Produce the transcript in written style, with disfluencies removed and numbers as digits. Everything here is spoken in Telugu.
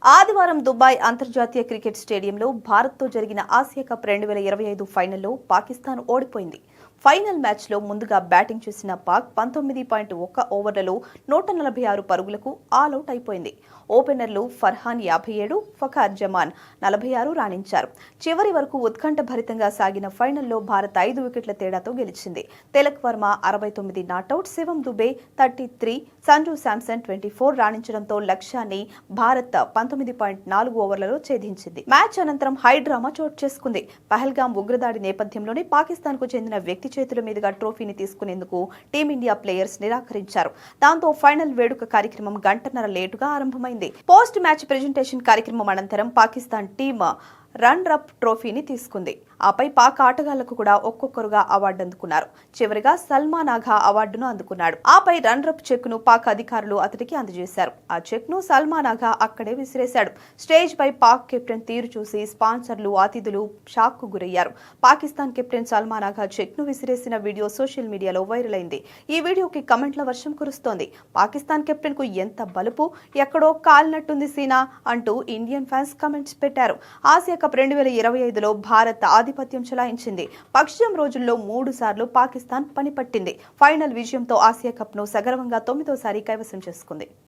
ఆదివారం దుబాయ్ అంతర్జాతీయ క్రికెట్ స్టేడియంలో భారత్తో జరిగిన ఆసియా కప్ 2025 ఫైనల్లో పాకిస్తాన్ ఓడిపోయింది. ఫైనల్ మ్యాచ్లో ముందుగా బ్యాటింగ్ చేసిన పాక్ 19.1 ఓవర్లలో 146 పరుగులకు ఆలౌట్ అయిపోయింది. ఓపెనర్లు ఫర్హాన్ 57, ఫఖర్ జమాన్ 46 రాణించారు. చివరి వరకు ఉత్కంఠభరితంగా సాగిన ఫైనల్లో భారత్ 5 వికెట్ల తేడాతో గెలిచింది. తిలక్ వర్మ 69 నాటౌట్, శివం దుబే 33, సంజు శాంసన్ 24 రాణించడంతో లక్ష్యాన్ని భారత్ 19.4 ఓవర్లలో ఛేదించింది. మ్యాచ్ అనంతరం హై డ్రామా చోటు చేసుకుంది. పహల్గాం ఉగ్రదాడి నేపథ్యంలోనే పాకిస్తాన్ కు చెందిన వ్యక్తి చేతుల మీదుగా ట్రోఫీని తీసుకునేందుకు టీమిండియా ప్లేయర్స్ నిరాకరించారు. దాంతో ఫైనల్ వేడుక కార్యక్రమం గంటన్నర లేటుగా ఆరంభమైంది. పోస్ట్ మ్యాచ్ ప్రెజెంటేషన్ కార్యక్రమం అనంతరం పాకిస్తాన్ టీమ్ రన్నర్-అప్ ట్రోఫీని తీసుకుంది. ఆపై పాక్ ఆటగాళ్లకు కూడా ఒక్కొక్కరుగా అవార్డు అందుకున్నారు. చివరిగా సల్మాన్ ఆఘా అవార్డును అందుకున్నాడు. ఆపై రన్నర్-అప్ చెక్ ను పాక్ అధికారులు అతడికి అందజేశారు. ఆ చెక్ ను సల్మాన్ ఆఘా అక్కడే విసిరేశాడు. స్టేజ్ పై పాక్ కెప్టెన్ తీరు చూసి స్పాన్సర్లు, అతిథులు షాక్ కు గురయ్యారు. పాకిస్తాన్ కెప్టెన్ సల్మాన్ ఆఘా చెక్ ను విసిరేసిన వీడియో సోషల్ మీడియాలో వైరల్ అయింది. ఈ వీడియోకి కమెంట్ల వర్షం కురుస్తోంది. పాకిస్తాన్ కెప్టెన్ కు ఎంత బలుపు, ఎక్కడో కాలినట్టుంది సీనా అంటూ ఇండియన్ ఫ్యాన్స్ కమెంట్స్ పెట్టారు. ఆసియా కప్ 2025లో భారత్ ఆధిపత్యం చెలాయించింది. పక్షం రోజుల్లో 3 సార్లు పాకిస్తాన్ పనిపట్టింది. ఫైనల్ విజయంతో ఆసియా కప్ ను సగర్వంగా 9వ సారి కైవసం చేసుకుంది.